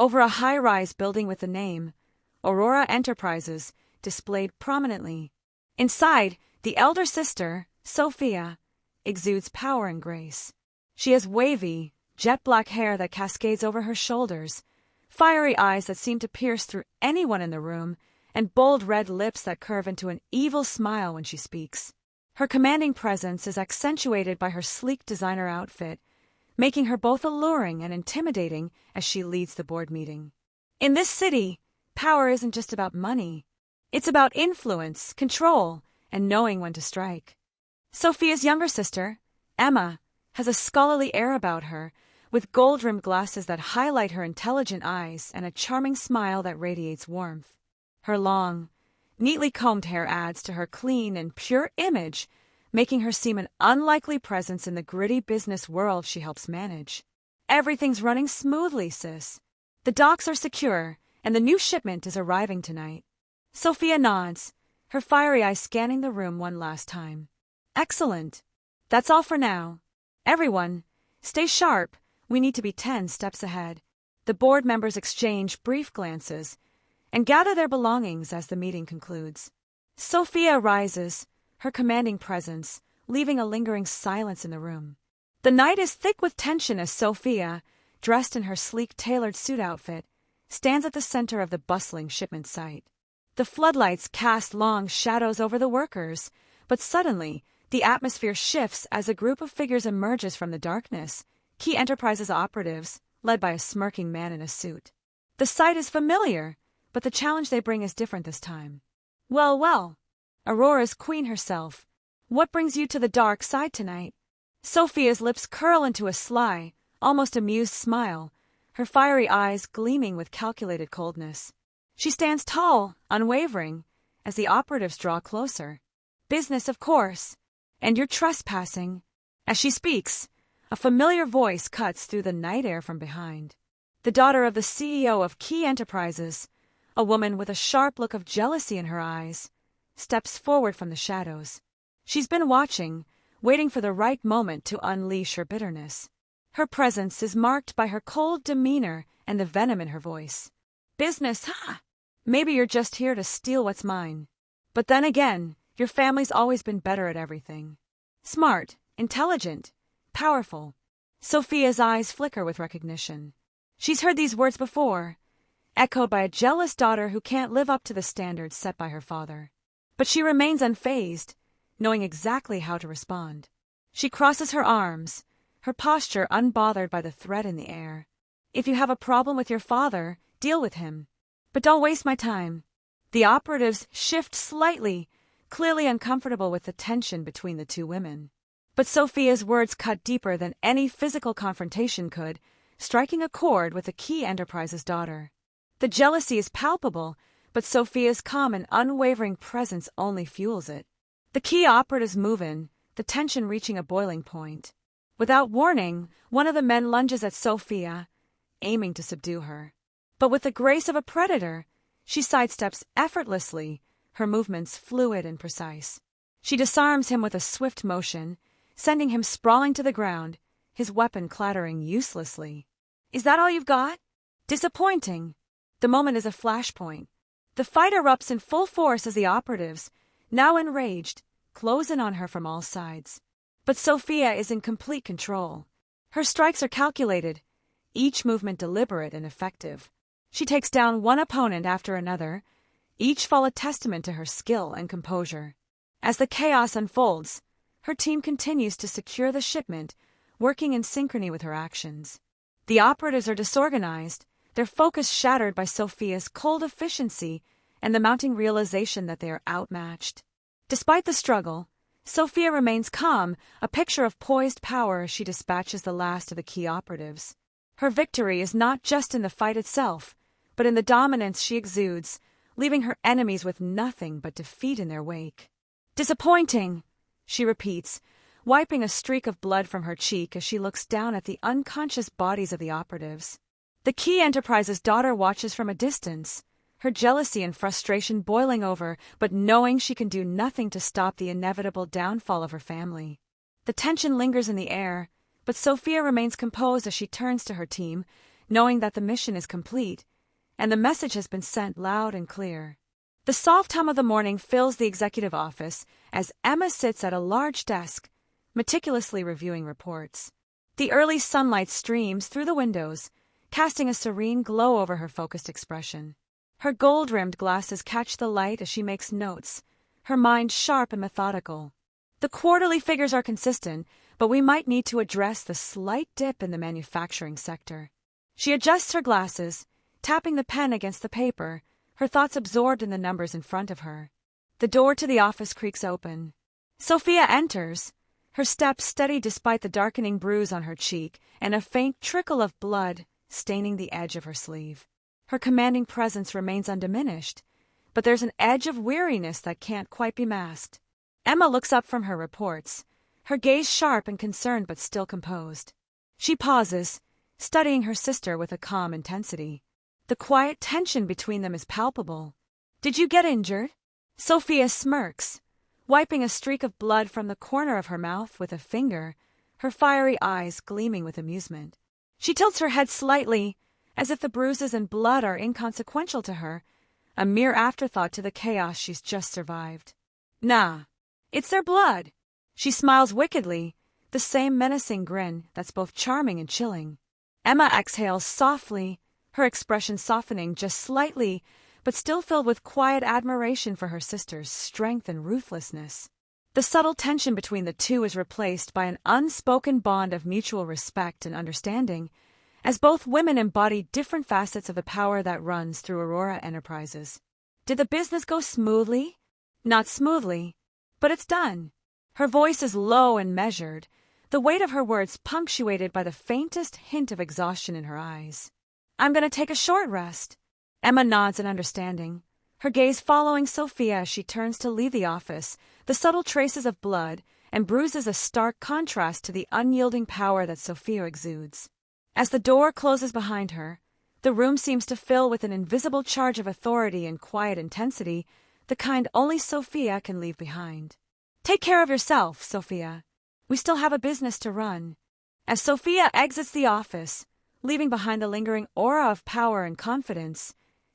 over a high-rise building with the name Aurora Enterprises displayed prominently. Inside, the elder sister, Sophia, exudes power and grace. She has wavy, jet-black hair that cascades over her shoulders, fiery eyes that seem to pierce through anyone in the room, and bold red lips that curve into an evil smile when she speaks. Her commanding presence is accentuated by her sleek designer outfit, making her both alluring and intimidating as she leads the board meeting. In this city, power isn't just about money. It's about influence, control, and knowing when to strike. Sophia's younger sister, Emma, has a scholarly air about her, with gold-rimmed glasses that highlight her intelligent eyes and a charming smile that radiates warmth. Her long, neatly combed hair adds to her clean and pure image, making her seem an unlikely presence in the gritty business world she helps manage. Everything's running smoothly, sis. The docks are secure, and the new shipment is arriving tonight. Sophia nods, her fiery eyes scanning the room one last time. Excellent. That's all for now. Everyone, stay sharp. We need to be 10 steps ahead. The board members exchange brief glances and gather their belongings as the meeting concludes. Sophia rises, her commanding presence leaving a lingering silence in the room. The night is thick with tension as Sophia, dressed in her sleek tailored suit outfit, stands at the center of the bustling shipment site. The floodlights cast long shadows over the workers, but suddenly the atmosphere shifts as a group of figures emerges from the darkness, Key Enterprises operatives, led by a smirking man in a suit. The sight is familiar, but the challenge they bring is different this time. Well, Aurora's queen herself. What brings you to the dark side tonight? Sophia's lips curl into a sly, almost amused smile, her fiery eyes gleaming with calculated coldness. She stands tall, unwavering, as the operatives draw closer. Business, of course. And you're trespassing. As she speaks, a familiar voice cuts through the night air from behind. The daughter of the CEO of Key Enterprises, a woman with a sharp look of jealousy in her eyes, steps forward from the shadows. She's been watching, waiting for the right moment to unleash her bitterness. Her presence is marked by her cold demeanor and the venom in her voice. Business, huh? Maybe you're just here to steal what's mine. But then again, your family's always been better at everything. Smart, intelligent, powerful. Sophia's eyes flicker with recognition. She's heard these words before, echoed by a jealous daughter who can't live up to the standards set by her father. But she remains unfazed, knowing exactly how to respond. She crosses her arms, her posture unbothered by the threat in the air. If you have a problem with your father, deal with him. But don't waste my time. The operatives shift slightly, clearly uncomfortable with the tension between the two women. But Sophia's words cut deeper than any physical confrontation could, striking a chord with the Key Enterprises daughter. The jealousy is palpable, but Sophia's calm and unwavering presence only fuels it. The Key operatives move in, the tension reaching a boiling point. Without warning, one of the men lunges at Sophia, aiming to subdue her. But with the grace of a predator, she sidesteps effortlessly, her movements fluid and precise. She disarms him with a swift motion, sending him sprawling to the ground, his weapon clattering uselessly. Is that all you've got? Disappointing. The moment is a flashpoint. The fight erupts in full force as the operatives, now enraged, close in on her from all sides. But Sophia is in complete control. Her strikes are calculated, each movement deliberate and effective. She takes down one opponent after another, each fall a testament to her skill and composure. As the chaos unfolds, her team continues to secure the shipment, working in synchrony with her actions. The operatives are disorganized, their focus shattered by Sophia's cold efficiency and the mounting realization that they are outmatched. Despite the struggle, Sophia remains calm, a picture of poised power as she dispatches the last of the Key operatives. Her victory is not just in the fight itself, but in the dominance she exudes, leaving her enemies with nothing but defeat in their wake. Disappointing, she repeats, wiping a streak of blood from her cheek as she looks down at the unconscious bodies of the operatives. The Key Enterprises daughter watches from a distance, her jealousy and frustration boiling over, but knowing she can do nothing to stop the inevitable downfall of her family. The tension lingers in the air, but Sophia remains composed as she turns to her team, knowing that the mission is complete, and the message has been sent loud and clear. The soft hum of the morning fills the executive office as Emma sits at a large desk, meticulously reviewing reports. The early sunlight streams through the windows, casting a serene glow over her focused expression. Her gold-rimmed glasses catch the light as she makes notes, her mind sharp and methodical. The quarterly figures are consistent, but we might need to address the slight dip in the manufacturing sector. She adjusts her glasses, tapping the pen against the paper, her thoughts absorbed in the numbers in front of her. The door to the office creaks open. Sophia enters, her steps steady despite the darkening bruise on her cheek and a faint trickle of blood staining the edge of her sleeve. Her commanding presence remains undiminished, but there's an edge of weariness that can't quite be masked. Emma looks up from her reports, her gaze sharp and concerned but still composed. She pauses, studying her sister with a calm intensity. The quiet tension between them is palpable. "Did you get injured?" Sophia smirks, wiping a streak of blood from the corner of her mouth with a finger, her fiery eyes gleaming with amusement. She tilts her head slightly, as if the bruises and blood are inconsequential to her, a mere afterthought to the chaos she's just survived. "Nah, it's their blood." She smiles wickedly, the same menacing grin that's both charming and chilling. Emma exhales softly, her expression softening just slightly, but still filled with quiet admiration for her sister's strength and ruthlessness. The subtle tension between the two is replaced by an unspoken bond of mutual respect and understanding, as both women embody different facets of the power that runs through Aurora Enterprises. Did the business go smoothly? Not smoothly, but it's done. Her voice is low and measured, the weight of her words punctuated by the faintest hint of exhaustion in her eyes. "I'm going to take a short rest." Emma nods in understanding, her gaze following Sophia as she turns to leave the office, the subtle traces of blood and bruises a stark contrast to the unyielding power that Sophia exudes. As the door closes behind her, the room seems to fill with an invisible charge of authority and quiet intensity, the kind only Sophia can leave behind. "Take care of yourself, Sophia. We still have a business to run." As Sophia exits the office, leaving behind the lingering aura of power and confidence,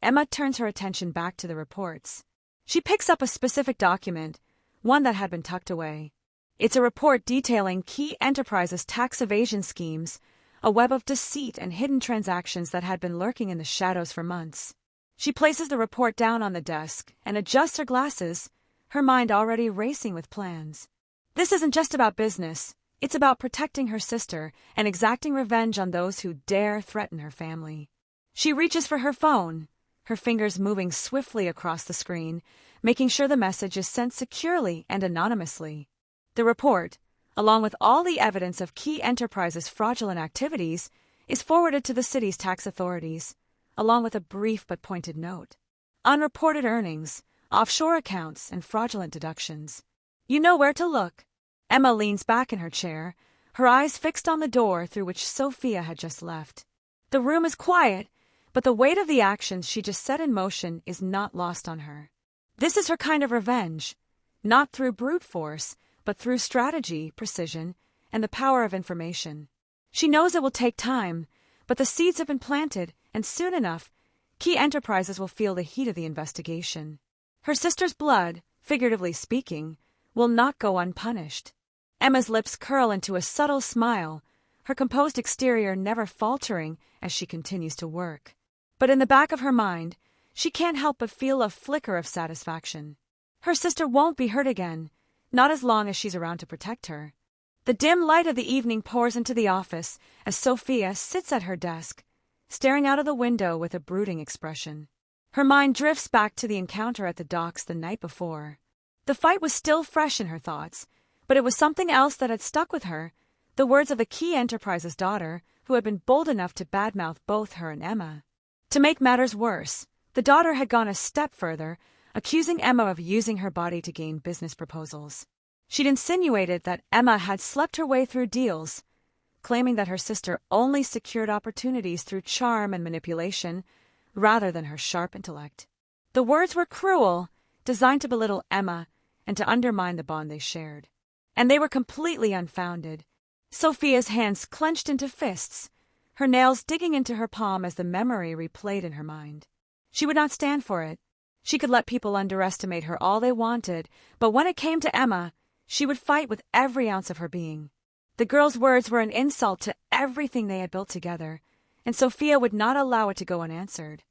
Emma turns her attention back to the reports. She picks up a specific document, one that had been tucked away. It's a report detailing Key Enterprises' tax evasion schemes, a web of deceit and hidden transactions that had been lurking in the shadows for months. She places the report down on the desk and adjusts her glasses, her mind already racing with plans. This isn't just about business. It's about protecting her sister and exacting revenge on those who dare threaten her family. She reaches for her phone, her fingers moving swiftly across the screen, making sure the message is sent securely and anonymously. The report, along with all the evidence of Key Enterprises' fraudulent activities, is forwarded to the city's tax authorities, along with a brief but pointed note. Unreported earnings, offshore accounts, and fraudulent deductions. You know where to look. Emma leans back in her chair, her eyes fixed on the door through which Sophia had just left. The room is quiet, but the weight of the actions she just set in motion is not lost on her. This is her kind of revenge, not through brute force, but through strategy, precision, and the power of information. She knows it will take time, but the seeds have been planted, and soon enough, Key Enterprises will feel the heat of the investigation. Her sister's blood, figuratively speaking, will not go unpunished. Emma's lips curl into a subtle smile, her composed exterior never faltering as she continues to work. But in the back of her mind, she can't help but feel a flicker of satisfaction. Her sister won't be hurt again, not as long as she's around to protect her. The dim light of the evening pours into the office as Sophia sits at her desk, staring out of the window with a brooding expression. Her mind drifts back to the encounter at the docks the night before. The fight was still fresh in her thoughts, but it was something else that had stuck with her, the words of the Key Enterprises' daughter, who had been bold enough to badmouth both her and Emma. To make matters worse, the daughter had gone a step further, accusing Emma of using her body to gain business proposals. She'd insinuated that Emma had slept her way through deals, claiming that her sister only secured opportunities through charm and manipulation, rather than her sharp intellect. The words were cruel, designed to belittle Emma and to undermine the bond they shared. And they were completely unfounded. Sophia's hands clenched into fists, her nails digging into her palm as the memory replayed in her mind. She would not stand for it. She could let people underestimate her all they wanted, but when it came to Emma, she would fight with every ounce of her being. The girl's words were an insult to everything they had built together, and Sophia would not allow it to go unanswered.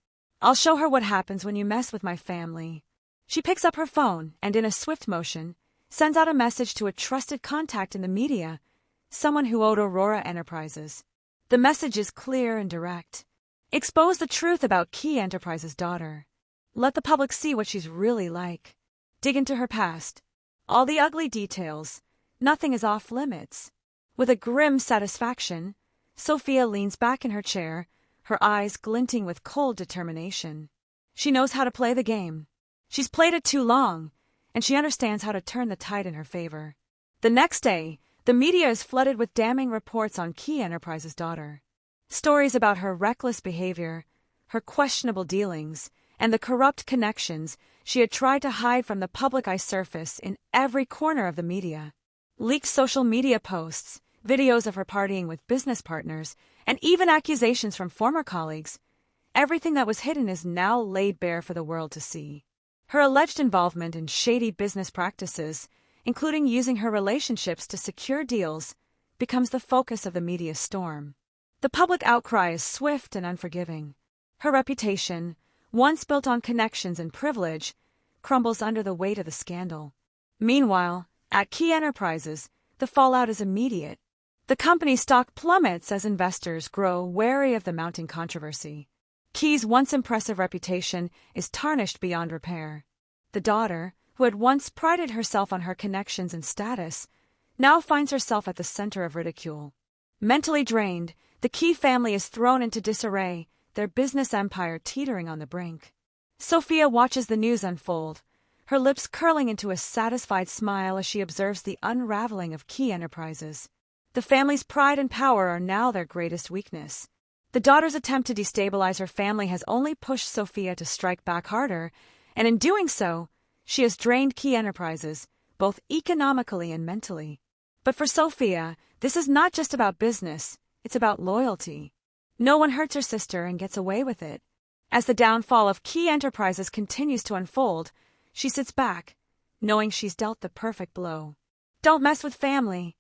"I'll show her what happens when you mess with my family." She picks up her phone and, in a swift motion, sends out a message to a trusted contact in the media, someone who owed Aurora Enterprises. The message is clear and direct. Expose the truth about Key Enterprises' daughter. Let the public see what she's really like. Dig into her past. All the ugly details. Nothing is off limits. With a grim satisfaction, Sophia leans back in her chair, her eyes glinting with cold determination. She knows how to play the game. She's played it too long, and she understands how to turn the tide in her favor. The next day, the media is flooded with damning reports on Key Enterprises' daughter. Stories about her reckless behavior, her questionable dealings, and the corrupt connections she had tried to hide from the public eye surface in every corner of the media. Leaked social media posts, videos of her partying with business partners, and even accusations from former colleagues. Everything that was hidden is now laid bare for the world to see. Her alleged involvement in shady business practices, including using her relationships to secure deals, becomes the focus of the media storm. The public outcry is swift and unforgiving. Her reputation, once built on connections and privilege, crumbles under the weight of the scandal. Meanwhile, at Key Enterprises, the fallout is immediate. The company's stock plummets as investors grow wary of the mounting controversy. Key's once impressive reputation is tarnished beyond repair. The daughter, who had once prided herself on her connections and status, now finds herself at the center of ridicule. Mentally drained, the Key family is thrown into disarray, their business empire teetering on the brink. Sophia watches the news unfold, her lips curling into a satisfied smile as she observes the unraveling of Key Enterprises. The family's pride and power are now their greatest weakness. The daughter's attempt to destabilize her family has only pushed Sophia to strike back harder, and in doing so, she has drained Key Enterprises, both economically and mentally. But for Sophia, this is not just about business, it's about loyalty. No one hurts her sister and gets away with it. As the downfall of Key Enterprises continues to unfold, she sits back, knowing she's dealt the perfect blow. Don't mess with family.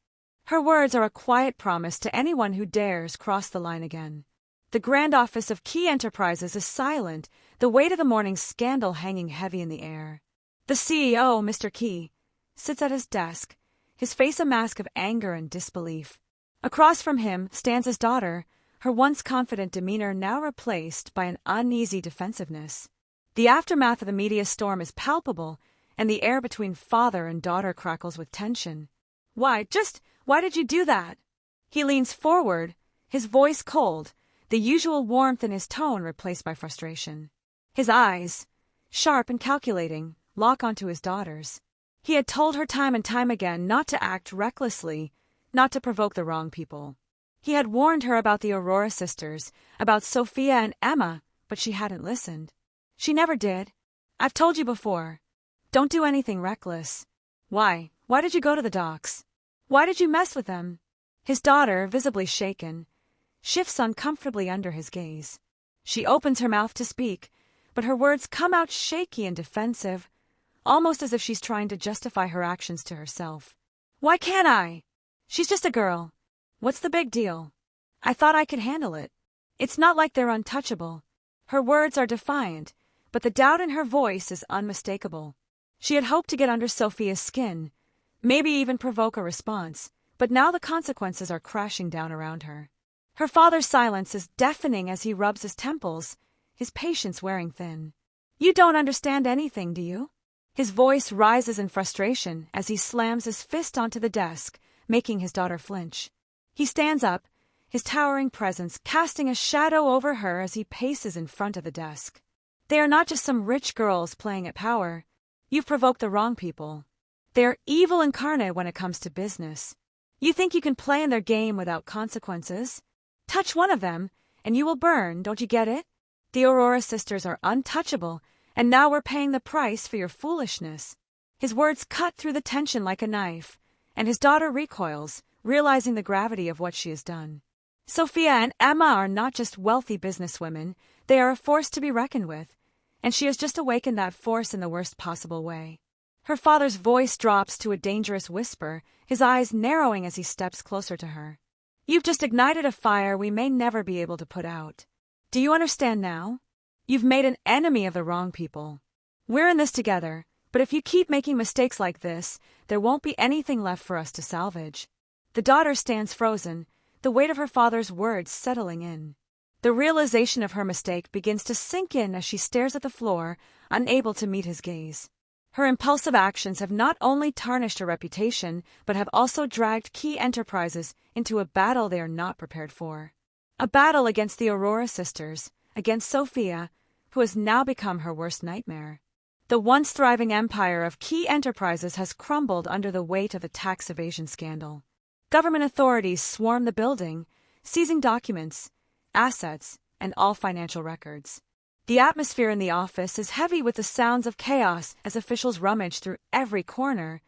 Her words are a quiet promise to anyone who dares cross the line again. The grand office of Key Enterprises is silent, the weight of the morning's scandal hanging heavy in the air. The CEO, Mr. Key, sits at his desk, his face a mask of anger and disbelief. Across from him stands his daughter, her once confident demeanor now replaced by an uneasy defensiveness. The aftermath of the media storm is palpable, and the air between father and daughter crackles with tension. Why did you do that?" He leans forward, his voice cold, the usual warmth in his tone replaced by frustration. His eyes, sharp and calculating, lock onto his daughter's. He had told her time and time again not to act recklessly, not to provoke the wrong people. He had warned her about the Aurora sisters, about Sophia and Emma, but she hadn't listened. She never did. "I've told you before. Don't do anything reckless." Why did you go to the docks? Why did you mess with them?" His daughter, visibly shaken, shifts uncomfortably under his gaze. She opens her mouth to speak, but her words come out shaky and defensive, almost as if she's trying to justify her actions to herself. "Why can't I? She's just a girl. What's the big deal? I thought I could handle it. It's not like they're untouchable." Her words are defiant, but the doubt in her voice is unmistakable. She had hoped to get under Sophia's skin, maybe even provoke a response, but now the consequences are crashing down around her. Her father's silence is deafening as he rubs his temples, his patience wearing thin. "You don't understand anything, do you?" His voice rises in frustration as he slams his fist onto the desk, making his daughter flinch. He stands up, his towering presence casting a shadow over her as he paces in front of the desk. "They are not just some rich girls playing at power. You've provoked the wrong people. They are evil incarnate when it comes to business. You think you can play in their game without consequences? Touch one of them, and you will burn, don't you get it? The Aurora sisters are untouchable, and now we're paying the price for your foolishness." His words cut through the tension like a knife, and his daughter recoils, realizing the gravity of what she has done. Sophia and Emma are not just wealthy businesswomen, they are a force to be reckoned with, and she has just awakened that force in the worst possible way. Her father's voice drops to a dangerous whisper, his eyes narrowing as he steps closer to her. You've just ignited a fire we may never be able to put out. Do you understand now? You've made an enemy of the wrong people. We're in this together, but if you keep making mistakes like this, there won't be anything left for us to salvage. The daughter stands frozen, the weight of her father's words settling in. The realization of her mistake begins to sink in as she stares at the floor, unable to meet his gaze. Her impulsive actions have not only tarnished her reputation, but have also dragged key enterprises into a battle they are not prepared for. A battle against the Aurora sisters, against Sophia, who has now become her worst nightmare. The once thriving empire of Key Enterprises has crumbled under the weight of the tax evasion scandal. Government authorities swarm the building, seizing documents, assets, and all financial records. The atmosphere in the office is heavy with the sounds of chaos as officials rummage through every corner,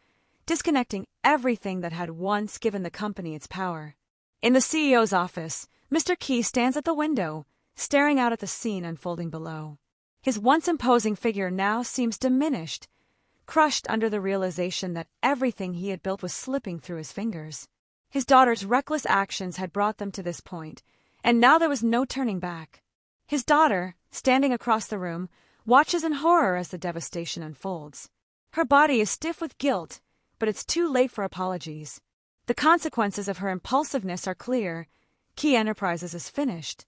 disconnecting everything that had once given the company its power. In the CEO's office, Mr. Key stands at the window, staring out at the scene unfolding below. His once imposing figure now seems diminished, crushed under the realization that everything he had built was slipping through his fingers. His daughter's reckless actions had brought them to this point, and now there was no turning back. His daughter, standing across the room, watches in horror as the devastation unfolds. Her body is stiff with guilt, but it's too late for apologies. The consequences of her impulsiveness are clear. Key Enterprises is finished.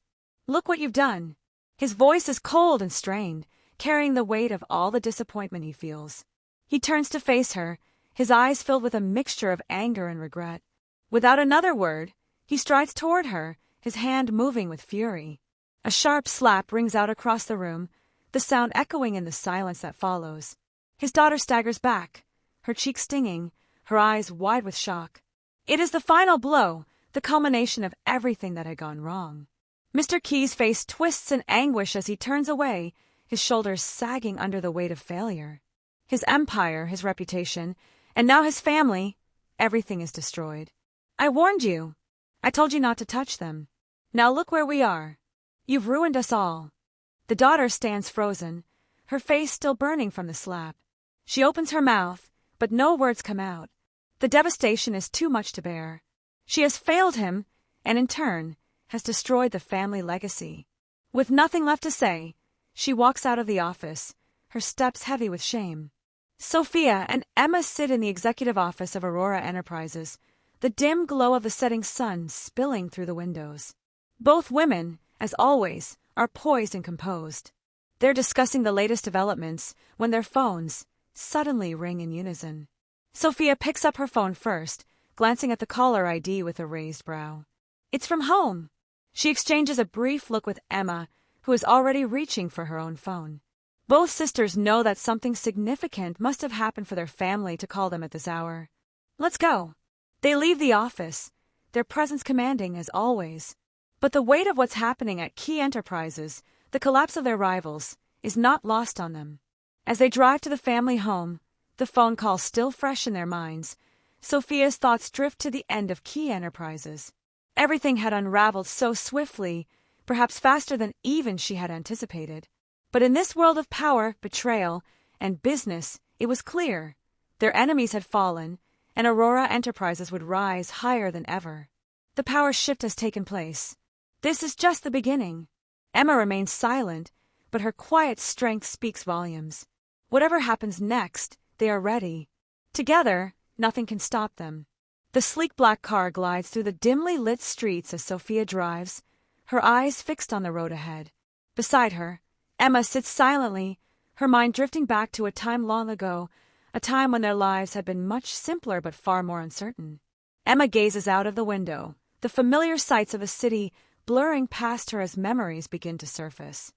Look what you've done. His voice is cold and strained, carrying the weight of all the disappointment he feels. He turns to face her, his eyes filled with a mixture of anger and regret. Without another word, he strides toward her, his hand moving with fury. A sharp slap rings out across the room, the sound echoing in the silence that follows. His daughter staggers back, her cheeks stinging, her eyes wide with shock. It is the final blow, the culmination of everything that had gone wrong. Mr. Key's face twists in anguish as he turns away, his shoulders sagging under the weight of failure. His empire, his reputation, and now his family, everything is destroyed. I warned you. I told you not to touch them. Now look where we are. You've ruined us all. The daughter stands frozen, her face still burning from the slap. She opens her mouth, but no words come out. The devastation is too much to bear. She has failed him, and in turn, has destroyed the family legacy. With nothing left to say, she walks out of the office, her steps heavy with shame. Sophia and Emma sit in the executive office of Aurora Enterprises, the dim glow of the setting sun spilling through the windows. Both women, as always, are poised and composed. They're discussing the latest developments when their phones suddenly ring in unison. Sophia picks up her phone first, glancing at the caller ID with a raised brow. It's from home. She exchanges a brief look with Emma, who is already reaching for her own phone. Both sisters know that something significant must have happened for their family to call them at this hour. Let's go. They leave the office, their presence commanding as always. But the weight of what's happening at Key Enterprises, the collapse of their rivals, is not lost on them. As they drive to the family home, the phone call still fresh in their minds, Sophia's thoughts drift to the end of Key Enterprises. Everything had unraveled so swiftly, perhaps faster than even she had anticipated. But in this world of power, betrayal, and business, it was clear. Their enemies had fallen, and Aurora Enterprises would rise higher than ever. The power shift has taken place. This is just the beginning. Emma remains silent, but her quiet strength speaks volumes. Whatever happens next, they are ready. Together, nothing can stop them. The sleek black car glides through the dimly lit streets as Sophia drives, her eyes fixed on the road ahead. Beside her, Emma sits silently, her mind drifting back to a time long ago, a time when their lives had been much simpler but far more uncertain. Emma gazes out of the window, the familiar sights of the city blurring past her as memories begin to surface.